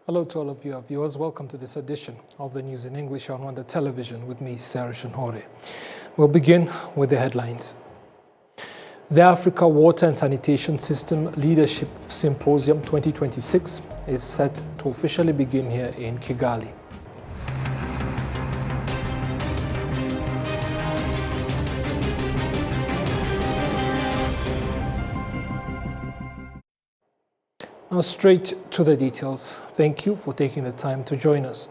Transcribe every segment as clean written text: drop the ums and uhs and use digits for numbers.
Hello to all of you, our viewers. Welcome to this edition of the News in English on Rwanda Television with me, Sarah Shanhore. We'll begin with the headlines. The Africa Water and Sanitation System Leadership Symposium 2026 is set to officially begin here in Kigali. Now straight to the details. Thank you for taking the time to join us.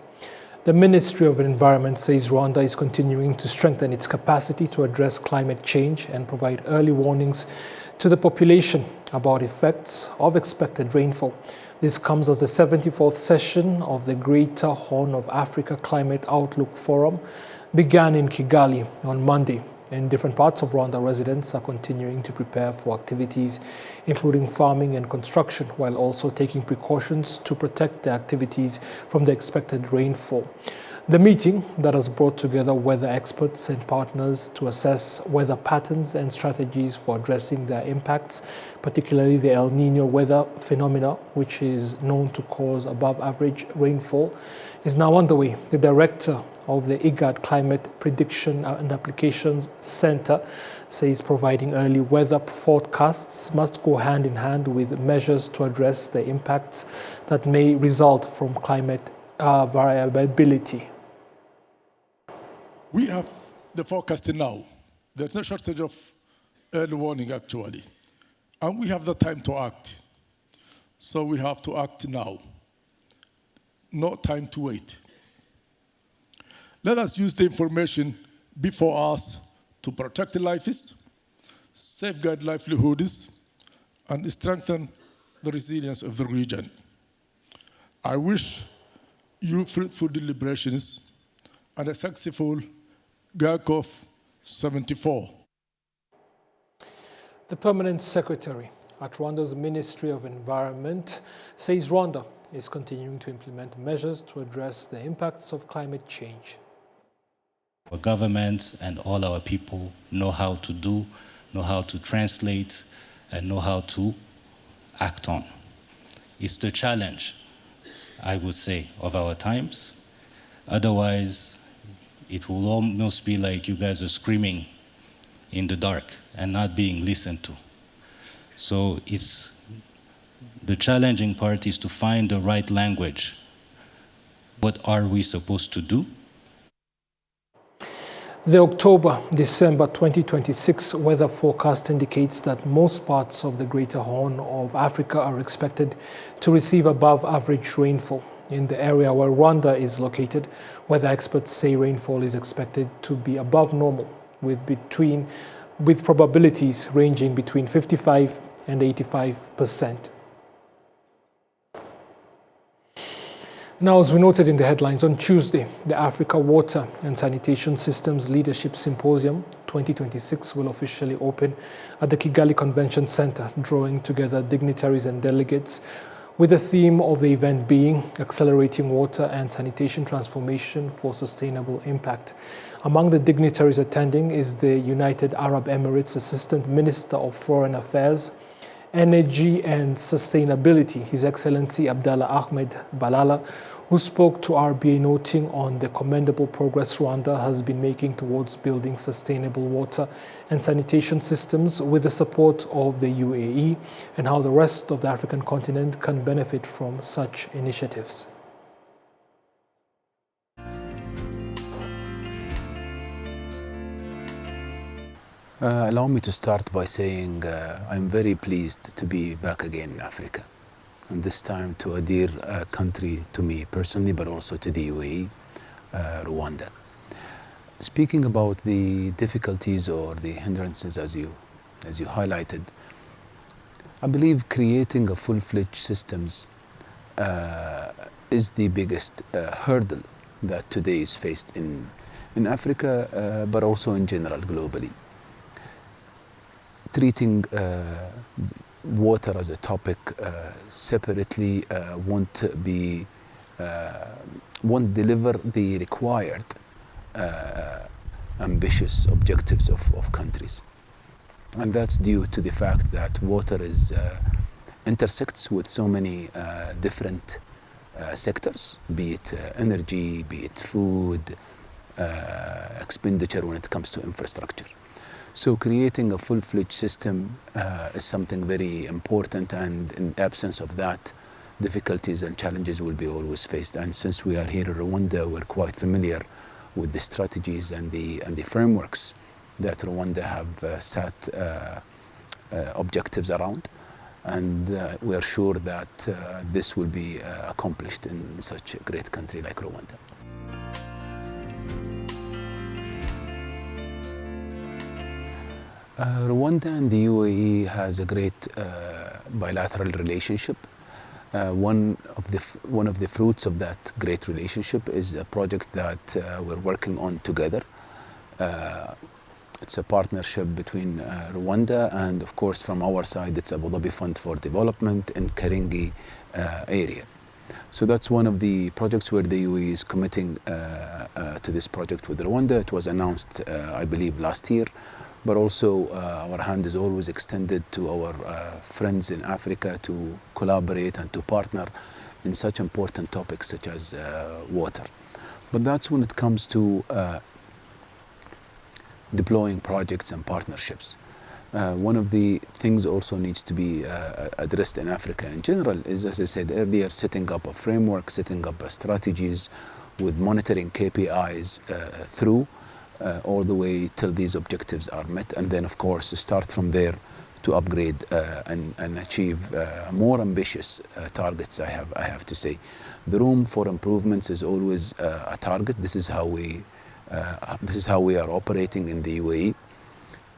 The Ministry of Environment says Rwanda is continuing to strengthen its capacity to address climate change and provide early warnings to the population about effects of expected rainfall. This comes as the 74th session of the Greater Horn of Africa Climate Outlook Forum began in Kigali on Monday. In different parts of Rwanda, residents are continuing to prepare for activities including farming and construction, while also taking precautions to protect their activities from the expected rainfall. The meeting that has brought together weather experts and partners to assess weather patterns and strategies for addressing their impacts, particularly the El Niño weather phenomena, which is known to cause above average rainfall, is now underway. The director of the IGAD Climate Prediction and Applications Center says providing early weather forecasts must go hand in hand with measures to address the impacts that may result from climate variability. We have the forecasting now. There's no shortage of early warning, actually. And we have the time to act. So we have to act now. No time to wait. Let us use the information before us to protect the lives, safeguard livelihoods, and strengthen the resilience of the region. I wish you fruitful deliberations and a successful GACOF 74. The Permanent Secretary at Rwanda's Ministry of Environment says Rwanda is continuing to implement measures to address the impacts of climate change. Our governments and all our people know how to do, know how to translate, and know how to act on. It's the challenge, I would say, of our times. Otherwise, it will almost be like you guys are screaming in the dark and not being listened to. So the challenging part is to find the right language. What are we supposed to do? The October-December 2026 weather forecast indicates that most parts of the Greater Horn of Africa are expected to receive above average rainfall. In the area where Rwanda is located, weather experts say rainfall is expected to be above normal, with probabilities ranging between 55% and 85%. Now, as we noted in the headlines, on Tuesday, the Africa Water and Sanitation Systems Leadership Symposium 2026 will officially open at the Kigali Convention Center, drawing together dignitaries and delegates with the theme of the event being Accelerating Water and Sanitation Transformation for Sustainable Impact. Among the dignitaries attending is the United Arab Emirates Assistant Minister of Foreign Affairs, Energy and Sustainability, His Excellency Abdallah Ahmed Balala, who spoke to RBA noting on the commendable progress Rwanda has been making towards building sustainable water and sanitation systems with the support of the UAE, and how the rest of the African continent can benefit from such initiatives. Allow me to start by saying I'm very pleased to be back again in Africa, and this time to a dear country to me personally, but also to the UAE, Rwanda. Speaking about the difficulties or the hindrances as you highlighted, I believe creating a full-fledged systems is the biggest hurdle that today is faced in Africa, but also in general globally. Treating water as a topic separately won't deliver the required ambitious objectives of countries. And that's due to the fact that water intersects with so many different sectors, be it energy, be it food, expenditure when it comes to infrastructure. So creating a full-fledged system is something very important, and in absence of that, difficulties and challenges will be always faced. And since we are here in Rwanda, we're quite familiar with the strategies and the frameworks that Rwanda have set objectives around. And we are sure that this will be accomplished in such a great country like Rwanda. Rwanda and the UAE has a great bilateral relationship. One of the fruits of that great relationship is a project that we're working on together. It's a partnership between Rwanda and, of course, from our side, it's Abu Dhabi Fund for Development in Karingi area. So that's one of the projects where the UAE is committing to this project with Rwanda. It was announced, I believe, last year. But also our hand is always extended to our friends in Africa to collaborate and to partner in such important topics such as water. But that's when it comes to deploying projects and partnerships. One of the things also needs to be addressed in Africa in general is, as I said earlier, setting up a framework, setting up strategies with monitoring KPIs through all the way till these objectives are met, and then of course start from there to upgrade and achieve more ambitious targets. I have to say, the room for improvements is always a target. This is how we are operating in the UAE.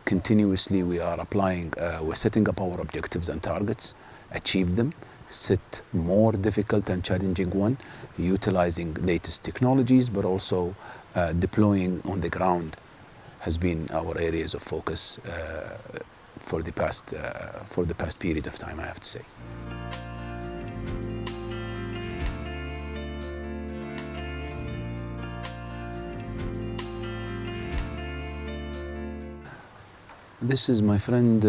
Continuously we are applying, we're setting up our objectives and targets, achieve them, set more difficult and challenging one, utilizing latest technologies, but also deploying on the ground has been our areas of focus for the past period of time, I have to say. This is, my friend,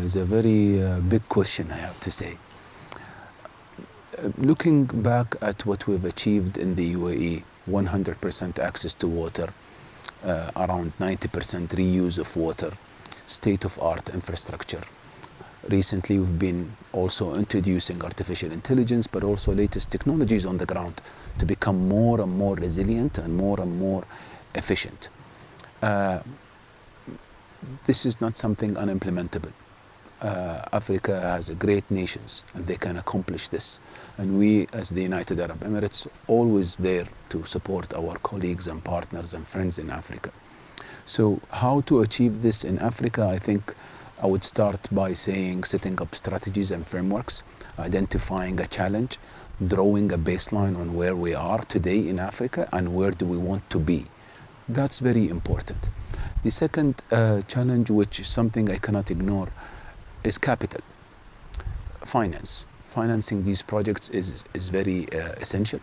is a very big question, I have to say. Looking back at what we've achieved in the UAE, 100% access to water, around 90% reuse of water, state-of-art infrastructure. Recently, we've been also introducing artificial intelligence, but also latest technologies on the ground to become more and more resilient and more efficient. This is not something unimplementable. Africa has great nations and they can accomplish this. And we, as the United Arab Emirates, always there to support our colleagues and partners and friends in Africa. So how to achieve this in Africa? I think I would start by saying setting up strategies and frameworks, identifying a challenge, drawing a baseline on where we are today in Africa and where do we want to be. That's very important. The second challenge, which is something I cannot ignore, is capital, finance. Financing these projects is very essential.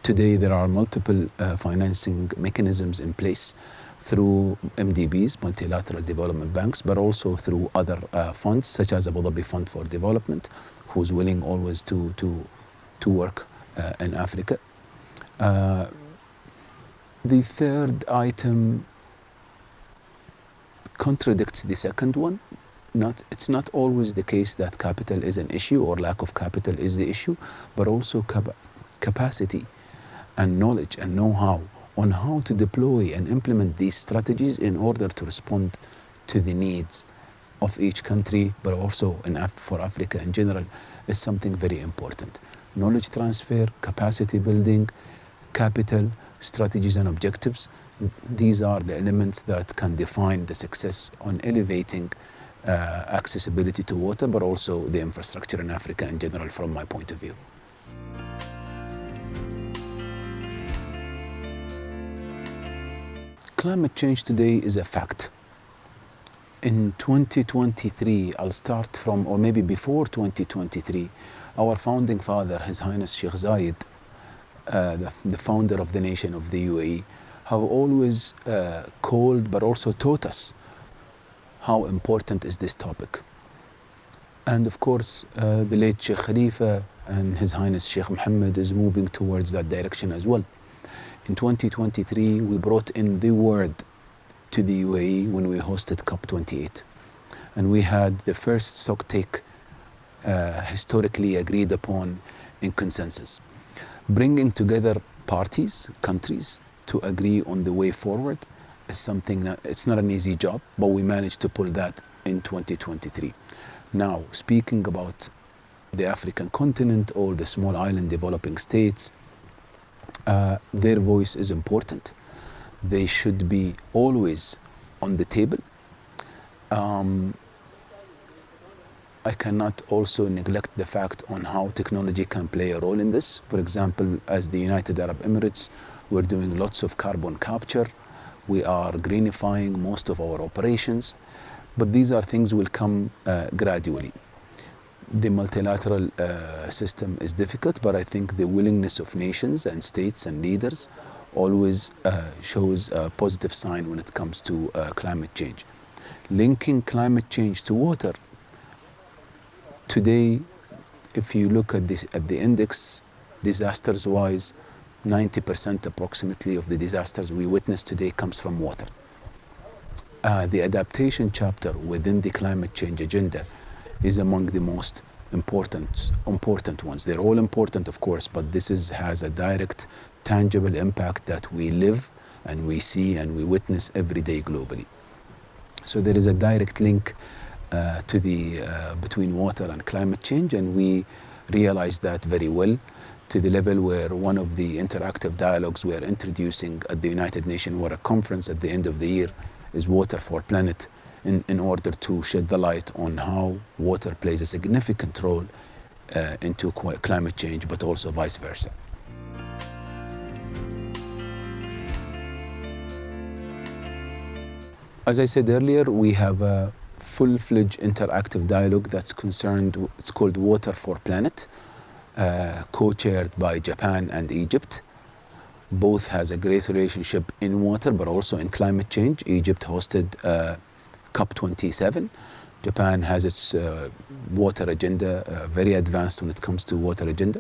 Today there are multiple financing mechanisms in place through MDBs, multilateral development banks, but also through other funds such as Abu Dhabi Fund for Development, who's willing always to work in Africa. The third item contradicts the second one. It's not always the case that capital is an issue or lack of capital is the issue, but also capacity and knowledge and know-how on how to deploy and implement these strategies in order to respond to the needs of each country, but also for Africa in general, is something very important. Knowledge transfer, capacity building, capital, strategies and objectives, these are the elements that can define the success on elevating accessibility to water, but also the infrastructure in Africa in general, from my point of view. Climate change today is a fact. In 2023, I'll start from, or maybe before 2023, our founding father, His Highness Sheikh Zayed, the founder of the nation of the UAE, have always called but also taught us how important is this topic. And of course, the late Sheikh Khalifa and His Highness Sheikh Mohammed is moving towards that direction as well. In 2023, we brought in the word to the UAE when we hosted COP28. And we had the first stocktake historically agreed upon in consensus. Bringing together parties, countries, to agree on the way forward is something that, it's not an easy job, but we managed to pull that in 2023. Now, speaking about the African continent or the small island developing states, their voice is important. They should be always on the table. I cannot also neglect the fact on how technology can play a role in this. For example, as the United Arab Emirates, we're doing lots of carbon capture. We are greenifying most of our operations, but these are things will come gradually. The multilateral system is difficult, but I think the willingness of nations and states and leaders always shows a positive sign when it comes to climate change. Linking climate change to water. Today, if you look at the index, disasters-wise, 90% approximately of the disasters we witness today comes from water. The adaptation chapter within the climate change agenda is among the most important ones. They're all important, of course, but this has a direct, tangible impact that we live and we see and we witness every day globally. So there is a direct link between water and climate change, and we realize that very well, to the level where one of the interactive dialogues we are introducing at the United Nations Water Conference at the end of the year is Water for Planet, in order to shed the light on how water plays a significant role into climate change, but also vice versa. As I said earlier, we have a full-fledged interactive dialogue that's concerned, it's called Water for Planet, co-chaired by Japan and Egypt. Both has a great relationship in water, but also in climate change. Egypt hosted COP27. Japan has its water agenda, very advanced when it comes to water agenda.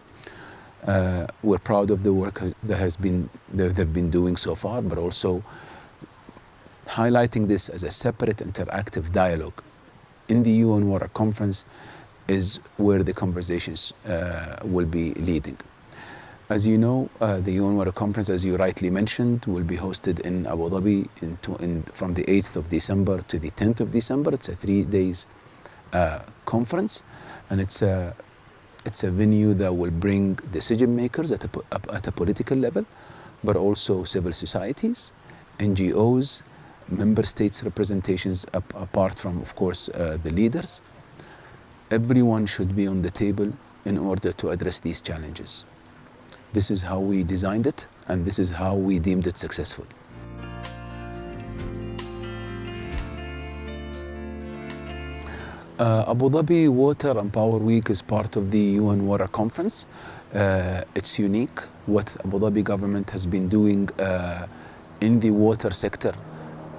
We're proud of the work that they've been doing so far, but also highlighting this as a separate interactive dialogue in the UN Water Conference is where the conversations will be leading. As you know, the UN Water Conference, as you rightly mentioned, will be hosted in Abu Dhabi from the 8th of December to the 10th of December. It's a 3 days conference, and it's a venue that will bring decision makers at a political level, but also civil societies, NGOs, member states representations, apart from, of course, the leaders. Everyone should be on the table in order to address these challenges. This is how we designed it, and this is how we deemed it successful. Abu Dhabi Water and Power Week is part of the UN Water Conference. It's unique. What Abu Dhabi government has been doing in the water sector,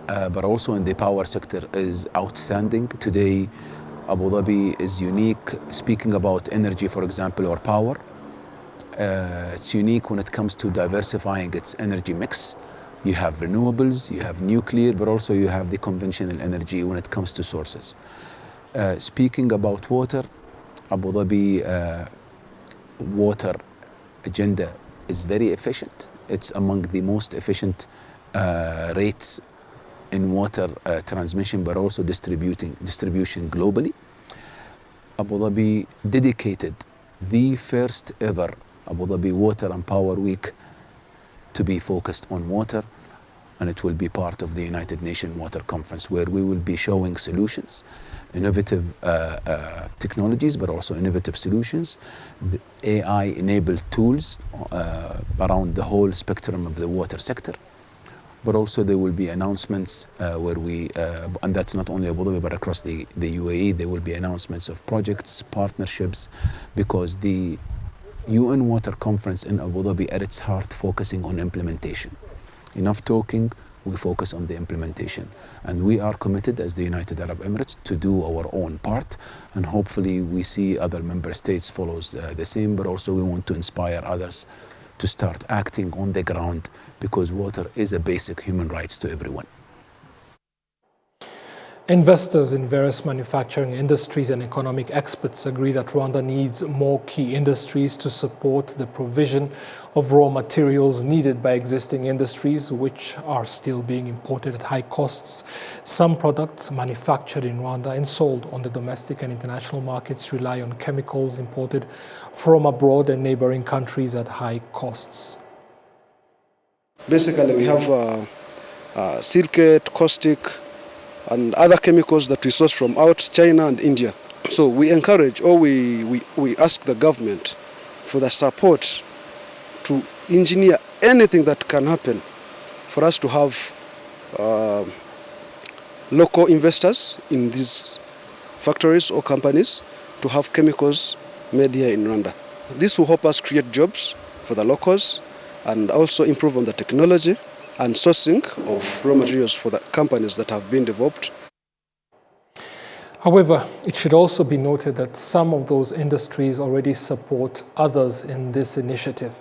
but also in the power sector, is outstanding. Today, Abu Dhabi is unique, speaking about energy, for example, or power. It's unique when it comes to diversifying its energy mix. You have renewables, you have nuclear, but also you have the conventional energy when it comes to sources. Speaking about water, Abu Dhabi water agenda is very efficient. It's among the most efficient rates in water transmission, but also distribution globally. Abu Dhabi dedicated the first ever Abu Dhabi Water and Power Week to be focused on water, and it will be part of the United Nations Water Conference, where we will be showing solutions, innovative technologies, but also innovative solutions, the AI-enabled tools around the whole spectrum of the water sector. But also there will be announcements where we, and that's not only Abu Dhabi, but across the UAE, there will be announcements of projects, partnerships, because the UN Water Conference in Abu Dhabi at its heart focusing on implementation. Enough talking, we focus on the implementation. And we are committed as the United Arab Emirates to do our own part, and hopefully we see other member states follows the same, but also we want to inspire others to start acting on the ground, because water is a basic human right to everyone. Investors in various manufacturing industries and economic experts agree that Rwanda needs more key industries to support the provision of raw materials needed by existing industries, which are still being imported at high costs. Some products manufactured in Rwanda and sold on the domestic and international markets rely on chemicals imported from abroad and neighboring countries at high costs. Basically, we have silicate, caustic, and other chemicals that we source from out China and India. So we encourage, or we ask the government for the support to engineer anything that can happen for us to have local investors in these factories or companies to have chemicals made here in Rwanda. This will help us create jobs for the locals and also improve on the technology and sourcing of raw materials for the companies that have been developed. However, it should also be noted that some of those industries already support others in this initiative.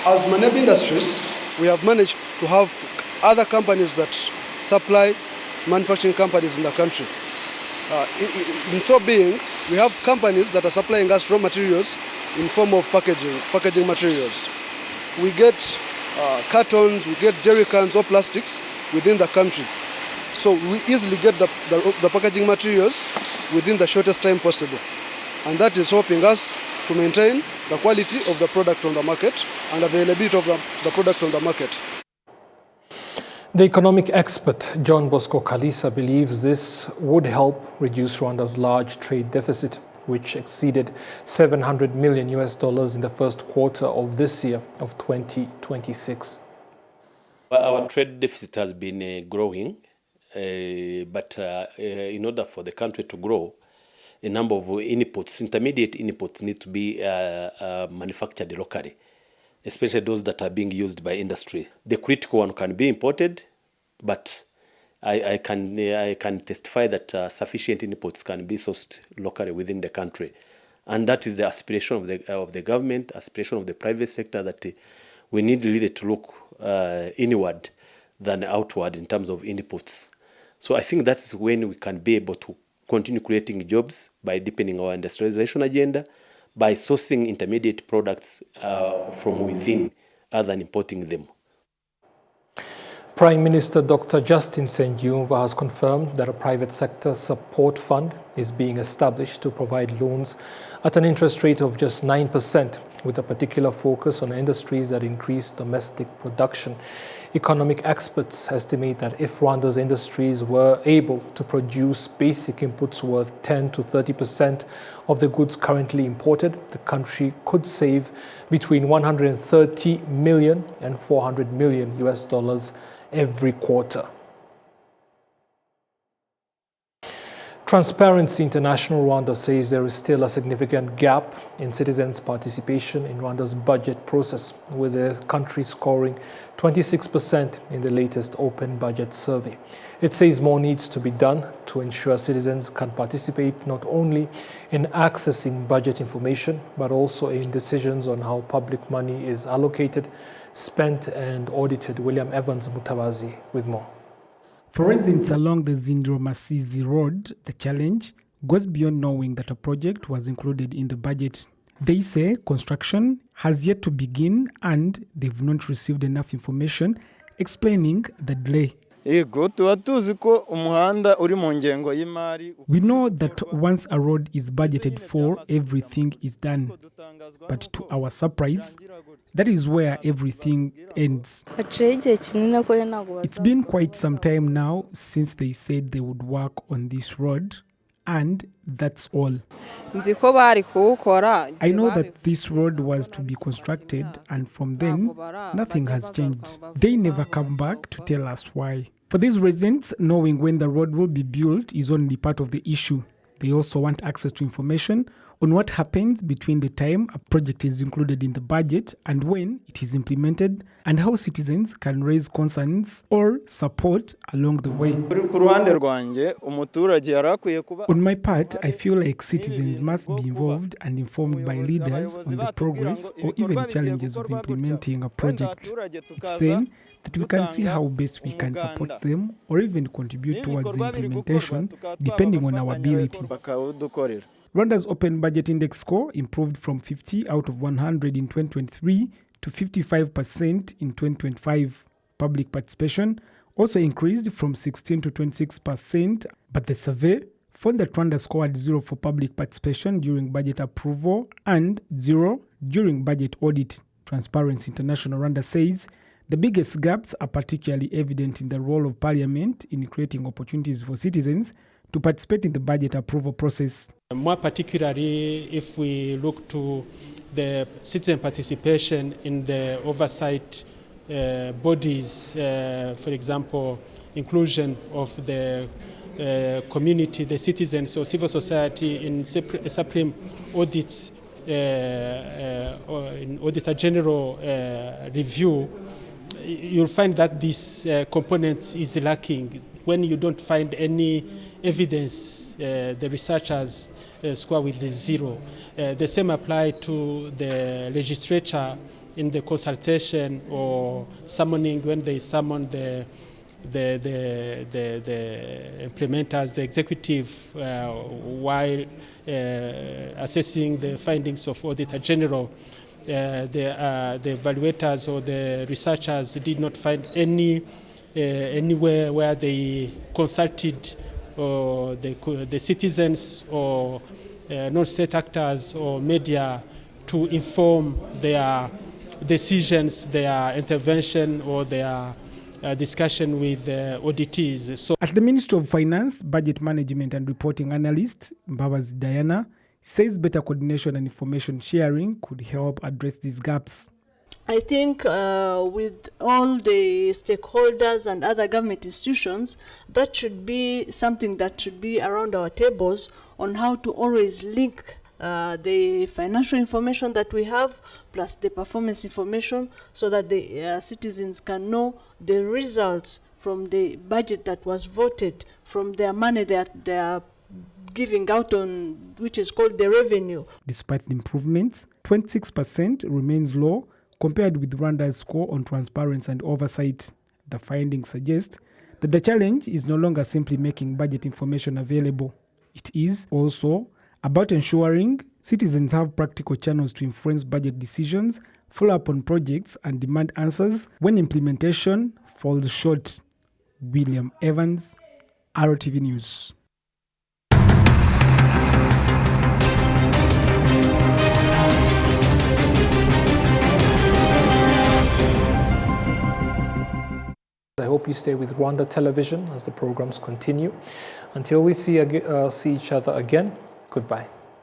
As Maneb Industries, we have managed to have other companies that supply manufacturing companies in the country. In so being, we have companies that are supplying us raw materials in form of packaging materials. We get cartons, we get jerry cans or plastics within the country. So we easily get the packaging materials within the shortest time possible. And that is helping us to maintain the quality of the product on the market and availability of the product on the market. The economic expert John Bosco Kalisa believes this would help reduce Rwanda's large trade deficit, which exceeded $700 million in the first quarter of this year of 2026. Our trade deficit has been growing, but in order for the country to grow, a number of inputs, intermediate inputs, need to be manufactured locally, especially those that are being used by industry. The critical one can be imported, but I can testify that sufficient inputs can be sourced locally within the country. And that is the aspiration of the government, aspiration of the private sector, that we need really to look inward than outward in terms of inputs. So I think that's when we can be able to continue creating jobs by deepening our industrialization agenda, by sourcing intermediate products from within other than importing them. Prime Minister Dr. Justin Nsengiyumva has confirmed that a private sector support fund is being established to provide loans at an interest rate of just 9%, with a particular focus on industries that increase domestic production. Economic experts estimate that if Rwanda's industries were able to produce basic inputs worth 10 to 30% of the goods currently imported, the country could save between $130 million and $400 million every quarter. Transparency International Rwanda says there is still a significant gap in citizens' participation in Rwanda's budget process, with the country scoring 26% in the latest open budget survey. It says more needs to be done to ensure citizens can participate not only in accessing budget information, but also in decisions on how public money is allocated, spent and audited. William Evans Mutabazi with more. For residents along the Zindro-Masizi Road, the challenge goes beyond knowing that a project was included in the budget. They say construction has yet to begin and they've not received enough information explaining the delay. We know that once a road is budgeted for, everything is done. But to our surprise, that is where everything ends. It's been quite some time now since they said they would work on this road, and that's all. I know that this road was to be constructed, and from then, nothing has changed. They never come back to tell us why. For these residents, knowing when the road will be built is only part of the issue. They also want access to information on what happens between the time a project is included in the budget and when it is implemented, and how citizens can raise concerns or support along the way. On my part, I feel like citizens must be involved and informed by leaders on the progress or even challenges of implementing a project. It's then that we can see how best we can support them or even contribute towards the implementation, depending on our ability. Rwanda's Open Budget Index score improved from 50 out of 100 in 2023 to 55% in 2025. Public participation also increased from 16 to 26%, but the survey found that Rwanda scored 0 for public participation during budget approval and 0 during budget audit. Transparency International Rwanda says the biggest gaps are particularly evident in the role of Parliament in creating opportunities for citizens to participate in the budget approval process. More particularly, if we look to the citizen participation in the oversight bodies, for example, inclusion of the community, the citizens or civil society in supreme audits, in Auditor General review, you'll find that this component is lacking. When you don't find any evidence, the researchers score with the 0. The same apply to the legislature in the consultation or summoning, when they summon the implementers, the executive, while assessing the findings of Auditor General. The evaluators or the researchers did not find anywhere where they consulted the citizens or non-state actors or media to inform their decisions, their intervention or their discussion with auditees. So, at the Ministry of Finance, Budget Management and Reporting Analyst Mbabazi Diana says better coordination and information sharing could help address these gaps. I think with all the stakeholders and other government institutions, that should be something that should be around our tables on how to always link the financial information that we have plus the performance information so that the citizens can know the results from the budget that was voted, from their money that they are giving out on, which is called the revenue. Despite the improvements, 26% remains low compared with Rwanda's score on transparency and oversight. The findings suggest that the challenge is no longer simply making budget information available. It is also about ensuring citizens have practical channels to influence budget decisions, follow up on projects, and demand answers when implementation falls short. William Evans, RTV News. I hope you stay with Rwanda Television as the programs continue. Until we see each other again, goodbye.